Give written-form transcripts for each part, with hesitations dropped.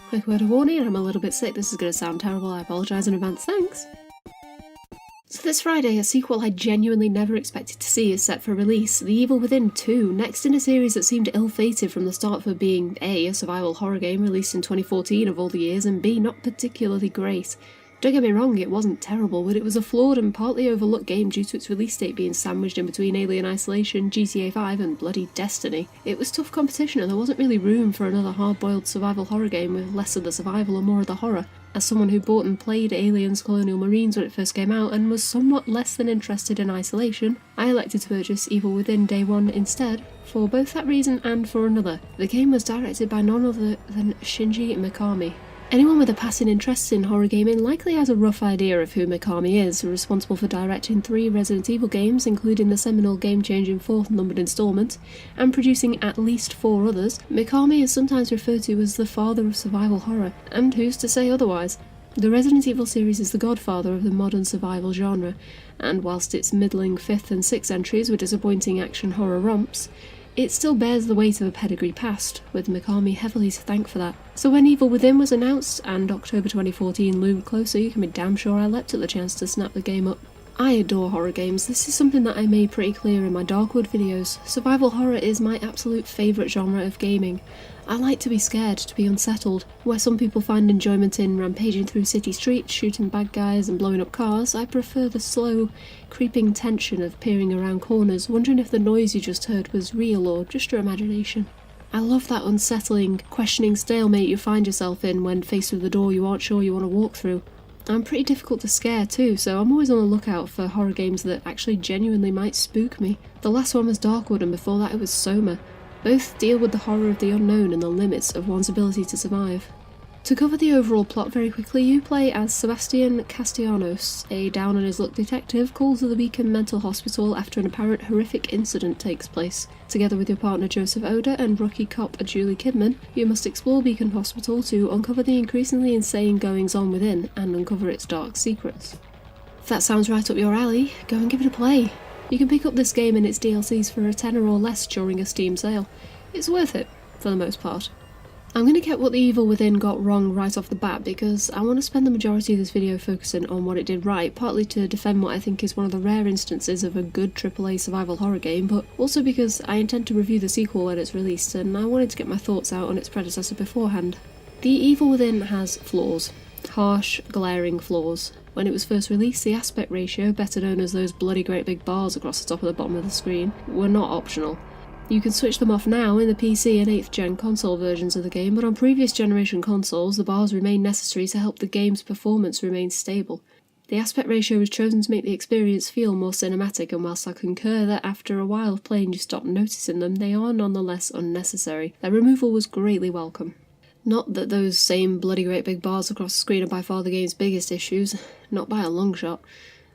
Quick word of warning, I'm a little bit sick, this is going to sound terrible, I apologise in advance, thanks. So this Friday, a sequel I genuinely never expected to see is set for release, The Evil Within 2, next in a series that seemed ill-fated from the start for being A, a survival horror game released in 2014 of all the years, and B, not particularly great. Don't get me wrong, it wasn't terrible, but it was a flawed and partly overlooked game due to its release date being sandwiched in between Alien Isolation, GTA 5 and bloody Destiny. It was tough competition and there wasn't really room for another hard-boiled survival horror game with less of the survival and more of the horror. As someone who bought and played Aliens Colonial Marines when it first came out and was somewhat less than interested in Isolation, I elected to purchase Evil Within Day 1 instead, for both that reason and for another. The game was directed by none other than Shinji Mikami. Anyone with a passing interest in horror gaming likely has a rough idea of who Mikami is, responsible for directing 3 Resident Evil games, including the seminal game-changing 4th numbered installment, and producing at least 4 others. Mikami is sometimes referred to as the father of survival horror, and who's to say otherwise? The Resident Evil series is the godfather of the modern survival genre, and whilst its middling 5th and 6th entries were disappointing action horror romps, it still bears the weight of a pedigree past, with Mikami heavily to thank for that. So when Evil Within was announced, and October 2014 loomed closer, you can be damn sure I leapt at the chance to snap the game up. I adore horror games. This is something that I made pretty clear in my Darkwood videos. Survival horror is my absolute favourite genre of gaming. I like to be scared, to be unsettled. Where some people find enjoyment in rampaging through city streets, shooting bad guys and blowing up cars, I prefer the slow, creeping tension of peering around corners, wondering if the noise you just heard was real or just your imagination. I love that unsettling, questioning stalemate you find yourself in when faced with a door you aren't sure you want to walk through. I'm pretty difficult to scare too, so I'm always on the lookout for horror games that actually genuinely might spook me. The last one was Darkwood and before that it was Soma. Both deal with the horror of the unknown and the limits of one's ability to survive. To cover the overall plot very quickly, you play as Sebastian Castellanos, a down-on-his-luck detective called to the Beacon Mental Hospital after an apparent horrific incident takes place. Together with your partner Joseph Oda and rookie cop Julie Kidman, you must explore Beacon Hospital to uncover the increasingly insane goings-on within and uncover its dark secrets. If that sounds right up your alley, go and give it a play. You can pick up this game and its DLCs for a tenner or less during a Steam sale. It's worth it, for the most part. I'm going to get what The Evil Within got wrong right off the bat because I want to spend the majority of this video focusing on what it did right, partly to defend what I think is one of the rare instances of a good AAA survival horror game, but also because I intend to review the sequel when it's released and I wanted to get my thoughts out on its predecessor beforehand. The Evil Within has flaws. Harsh, glaring flaws. When it was first released, the aspect ratio, better known as those bloody great big bars across the top of the bottom of the screen, were not optional. You can switch them off now in the PC and 8th gen console versions of the game, but on previous generation consoles the bars remain necessary to help the game's performance remain stable. The aspect ratio was chosen to make the experience feel more cinematic, and whilst I concur that after a while of playing you stop noticing them, they are nonetheless unnecessary. Their removal was greatly welcome. Not that those same bloody great big bars across the screen are by far the game's biggest issues, not by a long shot.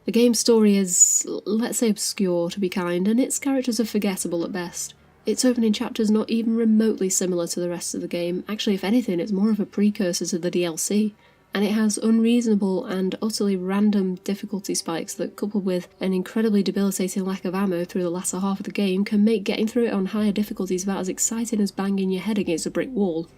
The game's story is, let's say, obscure to be kind, and its characters are forgettable at best. Its opening chapter is not even remotely similar to the rest of the game. Actually, if anything, it's more of a precursor to the DLC. And it has unreasonable and utterly random difficulty spikes that, coupled with an incredibly debilitating lack of ammo through the latter half of the game, can make getting through it on higher difficulties about as exciting as banging your head against a brick wall.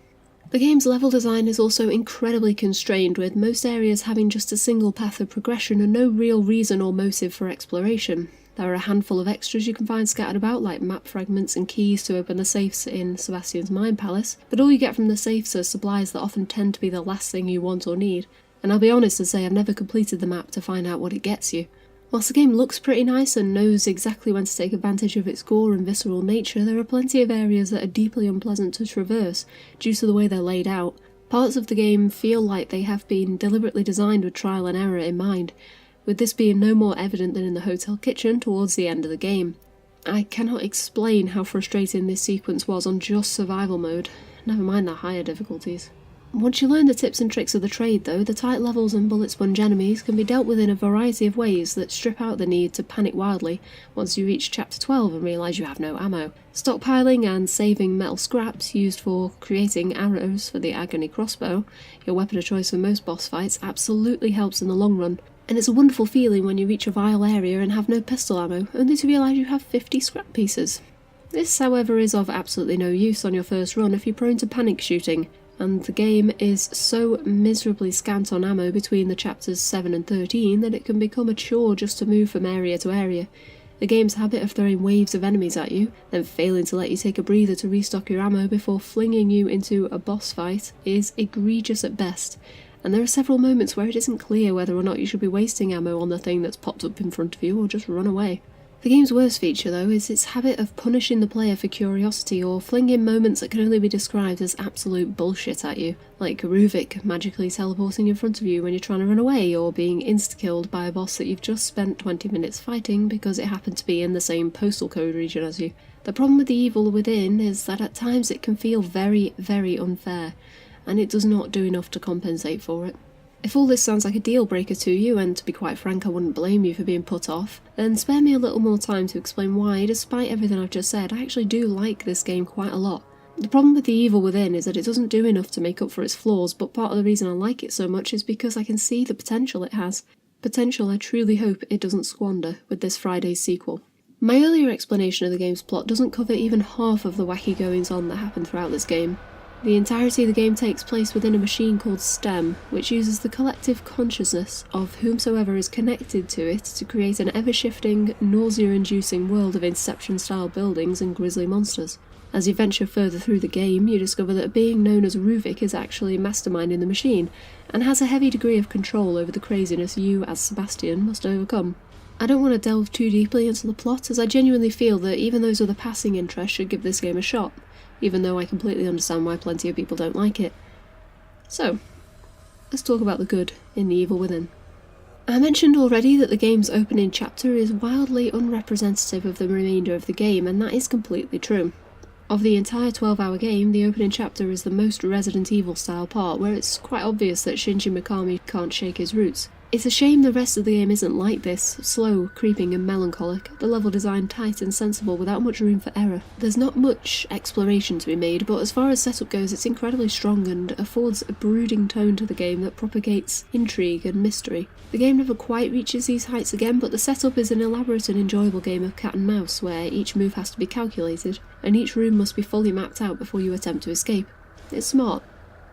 The game's level design is also incredibly constrained, with most areas having just a single path of progression and no real reason or motive for exploration. There are a handful of extras you can find scattered about, like map fragments and keys to open the safes in Sebastian's Mine Palace, but all you get from the safes are supplies that often tend to be the last thing you want or need, and I'll be honest and say I've never completed the map to find out what it gets you. Whilst the game looks pretty nice and knows exactly when to take advantage of its gore and visceral nature, there are plenty of areas that are deeply unpleasant to traverse due to the way they're laid out. Parts of the game feel like they have been deliberately designed with trial and error in mind, with this being no more evident than in the hotel kitchen towards the end of the game. I cannot explain how frustrating this sequence was on just survival mode, never mind the higher difficulties. Once you learn the tips and tricks of the trade though, the tight levels and bullet sponge enemies can be dealt with in a variety of ways that strip out the need to panic wildly once you reach chapter 12 and realise you have no ammo. Stockpiling and saving metal scraps used for creating arrows for the agony crossbow, your weapon of choice for most boss fights, absolutely helps in the long run. And it's a wonderful feeling when you reach a vile area and have no pistol ammo, only to realise you have 50 scrap pieces. This, however, is of absolutely no use on your first run if you're prone to panic shooting, and the game is so miserably scant on ammo between the chapters 7 and 13 that it can become a chore just to move from area to area. The game's habit of throwing waves of enemies at you, then failing to let you take a breather to restock your ammo before flinging you into a boss fight is egregious at best, and there are several moments where it isn't clear whether or not you should be wasting ammo on the thing that's popped up in front of you or just run away. The game's worst feature, though, is its habit of punishing the player for curiosity or flinging moments that can only be described as absolute bullshit at you, like Ruvik magically teleporting in front of you when you're trying to run away, or being insta-killed by a boss that you've just spent 20 minutes fighting because it happened to be in the same postal code region as you. The problem with the evil within is that at times it can feel very, very unfair, and it does not do enough to compensate for it. If all this sounds like a deal breaker to you, and to be quite frank I wouldn't blame you for being put off, then spare me a little more time to explain why, despite everything I've just said, I actually do like this game quite a lot. The problem with the evil within is that it doesn't do enough to make up for its flaws, but part of the reason I like it so much is because I can see the potential it has. Potential I truly hope it doesn't squander with this Friday's sequel. My earlier explanation of the game's plot doesn't cover even half of the wacky goings-on that happen throughout this game. The entirety of the game takes place within a machine called STEM, which uses the collective consciousness of whomsoever is connected to it to create an ever-shifting, nausea-inducing world of Inception-style buildings and grisly monsters. As you venture further through the game, you discover that a being known as Ruvik is actually masterminding the machine, and has a heavy degree of control over the craziness you, as Sebastian, must overcome. I don't want to delve too deeply into the plot, as I genuinely feel that even those other passing interests should give this game a shot, even though I completely understand why plenty of people don't like it. So, let's talk about the good in the evil within. I mentioned already that the game's opening chapter is wildly unrepresentative of the remainder of the game, and that is completely true. Of the entire 12-hour game, the opening chapter is the most Resident Evil style part, where it's quite obvious that Shinji Mikami can't shake his roots. It's a shame the rest of the game isn't like this, slow, creeping and melancholic, the level design tight and sensible without much room for error. There's not much exploration to be made, but as far as setup goes it's incredibly strong and affords a brooding tone to the game that propagates intrigue and mystery. The game never quite reaches these heights again, but the setup is an elaborate and enjoyable game of cat and mouse, where each move has to be calculated, and each room must be fully mapped out before you attempt to escape. It's smart,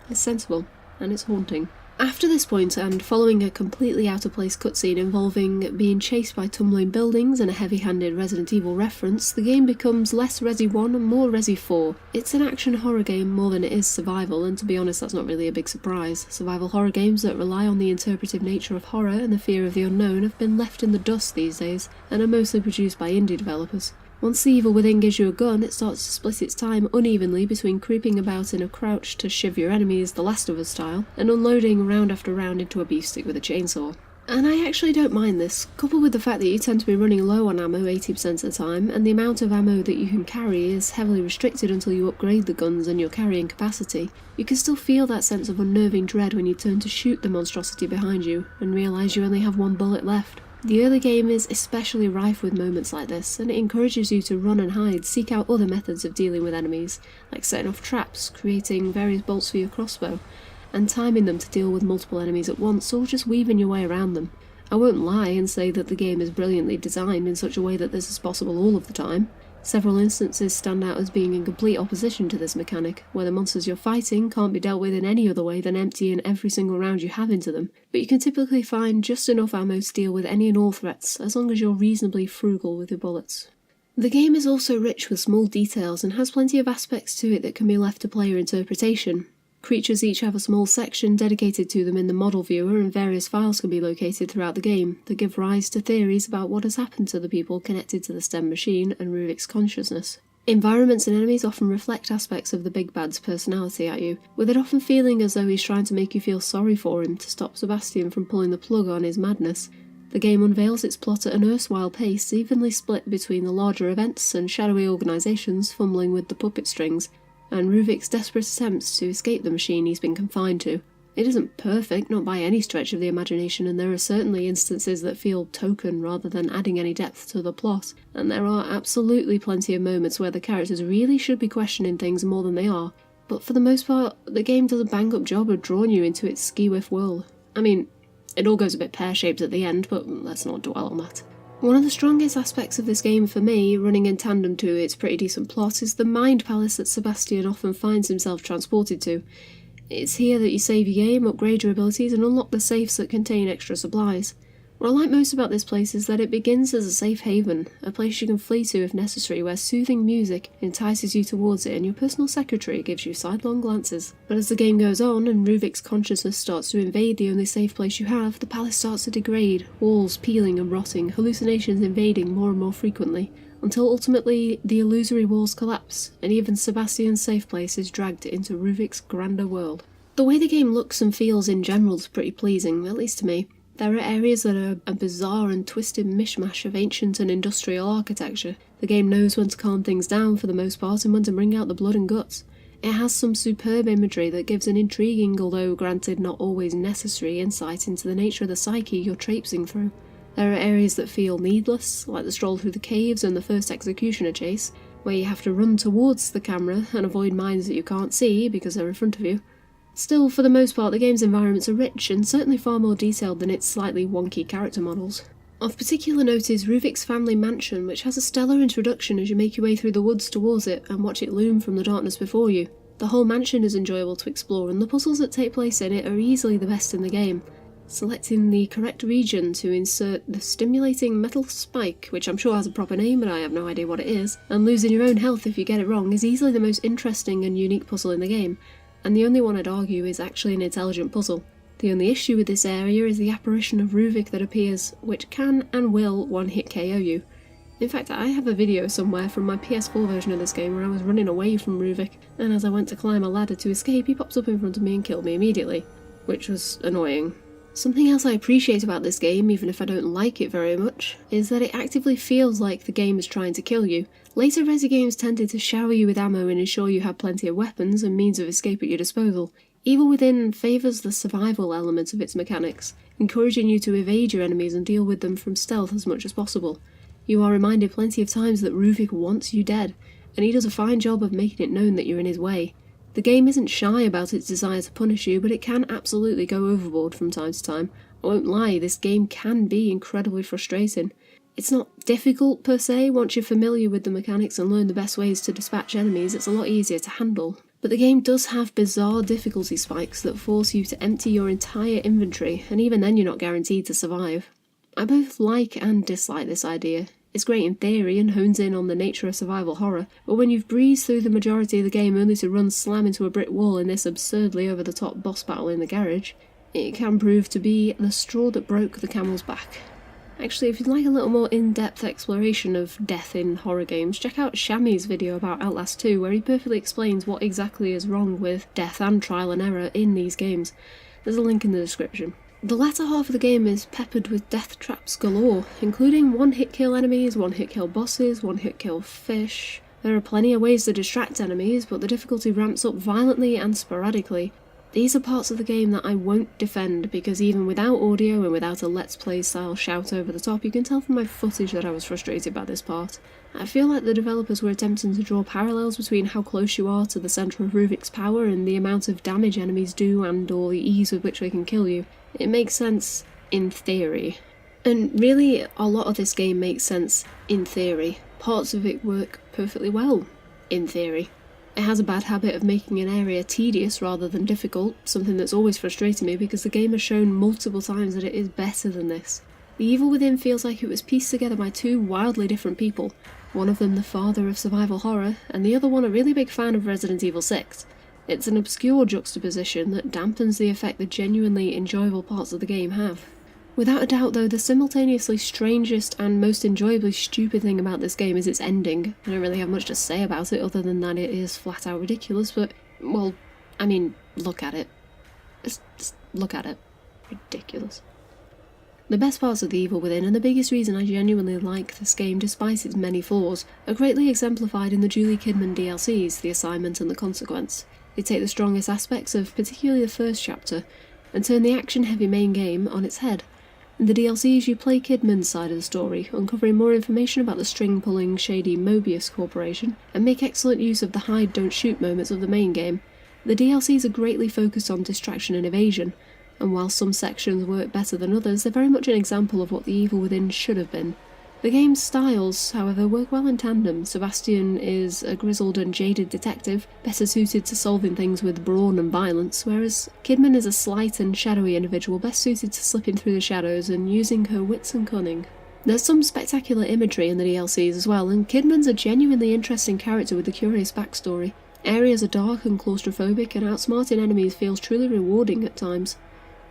it's sensible, and it's haunting. After this point, and following a completely out-of-place cutscene involving being chased by tumbling buildings and a heavy-handed Resident Evil reference, the game becomes less Resi 1 and more Resi 4. It's an action horror game more than it is survival, and to be honest that's not really a big surprise. Survival horror games that rely on the interpretive nature of horror and the fear of the unknown have been left in the dust these days, and are mostly produced by indie developers. Once the evil within gives you a gun, it starts to split its time unevenly between creeping about in a crouch to shiv your enemies The Last of Us style, and unloading round after round into a beef stick with a chainsaw. And I actually don't mind this, coupled with the fact that you tend to be running low on ammo 80% of the time, and the amount of ammo that you can carry is heavily restricted until you upgrade the guns and your carrying capacity. You can still feel that sense of unnerving dread when you turn to shoot the monstrosity behind you, and realise you only have one bullet left. The early game is especially rife with moments like this, and it encourages you to run and hide, seek out other methods of dealing with enemies, like setting off traps, creating various bolts for your crossbow, and timing them to deal with multiple enemies at once, or just weaving your way around them. I won't lie and say that the game is brilliantly designed in such a way that this is possible all of the time. Several instances stand out as being in complete opposition to this mechanic, where the monsters you're fighting can't be dealt with in any other way than emptying every single round you have into them, but you can typically find just enough ammo to deal with any and all threats, as long as you're reasonably frugal with your bullets. The game is also rich with small details and has plenty of aspects to it that can be left to player interpretation. Creatures each have a small section dedicated to them in the model viewer, and various files can be located throughout the game that give rise to theories about what has happened to the people connected to the STEM machine and Ruvik's consciousness. Environments and enemies often reflect aspects of the Big Bad's personality at you, with it often feeling as though he's trying to make you feel sorry for him to stop Sebastian from pulling the plug on his madness. The game unveils its plot at an erstwhile pace, evenly split between the larger events and shadowy organisations fumbling with the puppet strings, and Ruvik's desperate attempts to escape the machine he's been confined to. It isn't perfect, not by any stretch of the imagination, and there are certainly instances that feel token rather than adding any depth to the plot, and there are absolutely plenty of moments where the characters really should be questioning things more than they are, but for the most part, the game does a bang-up job of drawing you into its ski-whiff world. I mean, it all goes a bit pear-shaped at the end, but let's not dwell on that. One of the strongest aspects of this game for me, running in tandem to its pretty decent plot, is the mind palace that Sebastian often finds himself transported to. It's here that you save your game, upgrade your abilities, and unlock the safes that contain extra supplies. What I like most about this place is that it begins as a safe haven, a place you can flee to if necessary, where soothing music entices you towards it and your personal secretary gives you sidelong glances. But as the game goes on and Ruvik's consciousness starts to invade the only safe place you have, the palace starts to degrade, walls peeling and rotting, hallucinations invading more and more frequently, until ultimately the illusory walls collapse, and even Sebastian's safe place is dragged into Ruvik's grander world. The way the game looks and feels in general is pretty pleasing, at least to me. There are areas that are a bizarre and twisted mishmash of ancient and industrial architecture. The game knows when to calm things down for the most part and when to bring out the blood and guts. It has some superb imagery that gives an intriguing, although granted not always necessary, insight into the nature of the psyche you're traipsing through. There are areas that feel needless, like the stroll through the caves and the first executioner chase, where you have to run towards the camera and avoid mines that you can't see because they're in front of you. Still, for the most part, the game's environments are rich and certainly far more detailed than its slightly wonky character models. Of particular note is Ruvik's family mansion, which has a stellar introduction as you make your way through the woods towards it and watch it loom from the darkness before you. The whole mansion is enjoyable to explore, and the puzzles that take place in it are easily the best in the game. Selecting the correct region to insert the stimulating metal spike, which I'm sure has a proper name but I have no idea what it is, and losing your own health if you get it wrong is easily the most interesting and unique puzzle in the game, and the only one I'd argue is actually an intelligent puzzle. The only issue with this area is the apparition of Ruvik that appears, which can and will one-hit KO you. In fact, I have a video somewhere from my PS4 version of this game where I was running away from Ruvik, and as I went to climb a ladder to escape, he pops up in front of me and killed me immediately, which was annoying. Something else I appreciate about this game, even if I don't like it very much, is that it actively feels like the game is trying to kill you. Later Resi games tended to shower you with ammo and ensure you had plenty of weapons and means of escape at your disposal. Evil Within favours the survival element of its mechanics, encouraging you to evade your enemies and deal with them from stealth as much as possible. You are reminded plenty of times that Ruvik wants you dead, and he does a fine job of making it known that you're in his way. The game isn't shy about its desire to punish you, but it can absolutely go overboard from time to time. I won't lie, this game can be incredibly frustrating. It's not difficult per se. Once you're familiar with the mechanics and learn the best ways to dispatch enemies, it's a lot easier to handle. But the game does have bizarre difficulty spikes that force you to empty your entire inventory, and even then you're not guaranteed to survive. I both like and dislike this idea. It's great in theory and hones in on the nature of survival horror, but when you've breezed through the majority of the game only to run slam into a brick wall in this absurdly over-the-top boss battle in the garage, it can prove to be the straw that broke the camel's back. Actually, if you'd like a little more in-depth exploration of death in horror games, check out Shammy's video about Outlast 2, where he perfectly explains what exactly is wrong with death and trial and error in these games. There's a link in the description. The latter half of the game is peppered with death traps galore, including one-hit kill enemies, one-hit kill bosses, one-hit kill fish. There are plenty of ways to distract enemies, but the difficulty ramps up violently and sporadically. These are parts of the game that I won't defend, because even without audio and without a Let's Play style shout over the top, you can tell from my footage that I was frustrated by this part. I feel like the developers were attempting to draw parallels between how close you are to the centre of Ruvik's power and the amount of damage enemies do and or the ease with which they can kill you. It makes sense in theory. And really, a lot of this game makes sense in theory. Parts of it work perfectly well in theory. It has a bad habit of making an area tedious rather than difficult, something that's always frustrated me because the game has shown multiple times that it is better than this. The Evil Within feels like it was pieced together by two wildly different people, one of them the father of survival horror, and the other one a really big fan of Resident Evil 6. It's an obscure juxtaposition that dampens the effect the genuinely enjoyable parts of the game have. Without a doubt though, the simultaneously strangest and most enjoyably stupid thing about this game is its ending. I don't really have much to say about it other than that it is flat out ridiculous, but, well, I mean, look at it. Just look at it. Ridiculous. The best parts of The Evil Within, and the biggest reason I genuinely like this game despite its many flaws, are greatly exemplified in the Julie Kidman DLCs, The Assignment and The Consequence. They take the strongest aspects of particularly the first chapter, and turn the action-heavy main game on its head. In the DLCs, you play Kidman's side of the story, uncovering more information about the string-pulling, shady Mobius Corporation, and make excellent use of the hide-don't-shoot moments of the main game. The DLCs are greatly focused on distraction and evasion, and while some sections work better than others, they're very much an example of what The Evil Within should have been. The game's styles, however, work well in tandem. Sebastian is a grizzled and jaded detective, better suited to solving things with brawn and violence, whereas Kidman is a slight and shadowy individual best suited to slipping through the shadows and using her wits and cunning. There's some spectacular imagery in the DLCs as well, and Kidman's a genuinely interesting character with a curious backstory. Areas are dark and claustrophobic, and outsmarting enemies feels truly rewarding at times.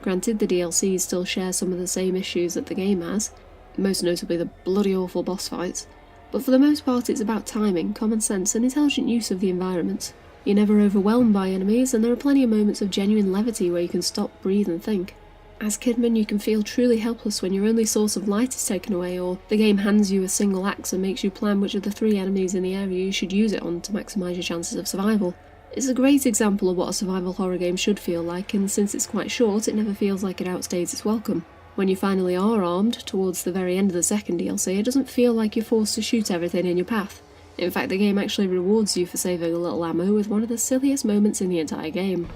Granted, the DLCs still share some of the same issues that the game has, most notably the bloody awful boss fights, but for the most part it's about timing, common sense and intelligent use of the environment. You're never overwhelmed by enemies, and there are plenty of moments of genuine levity where you can stop, breathe and think. As Kidman, you can feel truly helpless when your only source of light is taken away, or the game hands you a single axe and makes you plan which of the 3 enemies in the area you should use it on to maximise your chances of survival. It's a great example of what a survival horror game should feel like, and since it's quite short, it never feels like it outstays its welcome. When you finally are armed, towards the very end of the second DLC, it doesn't feel like you're forced to shoot everything in your path. In fact, the game actually rewards you for saving a little ammo with one of the silliest moments in the entire game.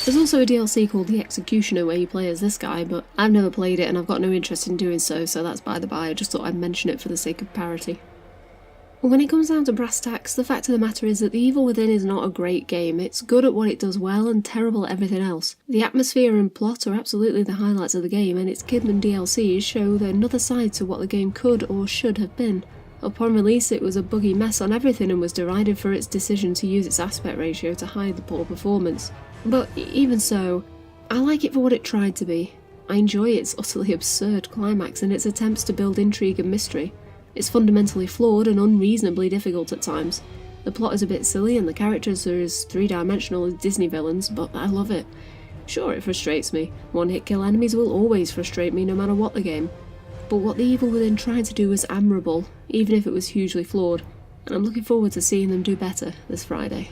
There's also a DLC called The Executioner where you play as this guy, but I've never played it and I've got no interest in doing so that's by the by. I just thought I'd mention it for the sake of parity. When it comes down to brass tacks, the fact of the matter is that The Evil Within is not a great game. It's good at what it does well and terrible at everything else. The atmosphere and plot are absolutely the highlights of the game, and its Kidman DLCs show another side to what the game could or should have been. Upon release, it was a buggy mess on everything and was derided for its decision to use its aspect ratio to hide the poor performance. But even so, I like it for what it tried to be. I enjoy its utterly absurd climax and its attempts to build intrigue and mystery. It's fundamentally flawed and unreasonably difficult at times. The plot is a bit silly and the characters are as three-dimensional as Disney villains, but I love it. Sure, it frustrates me. One-hit kill enemies will always frustrate me no matter what the game. But what The Evil Within tried to do was admirable, even if it was hugely flawed, and I'm looking forward to seeing them do better this Friday.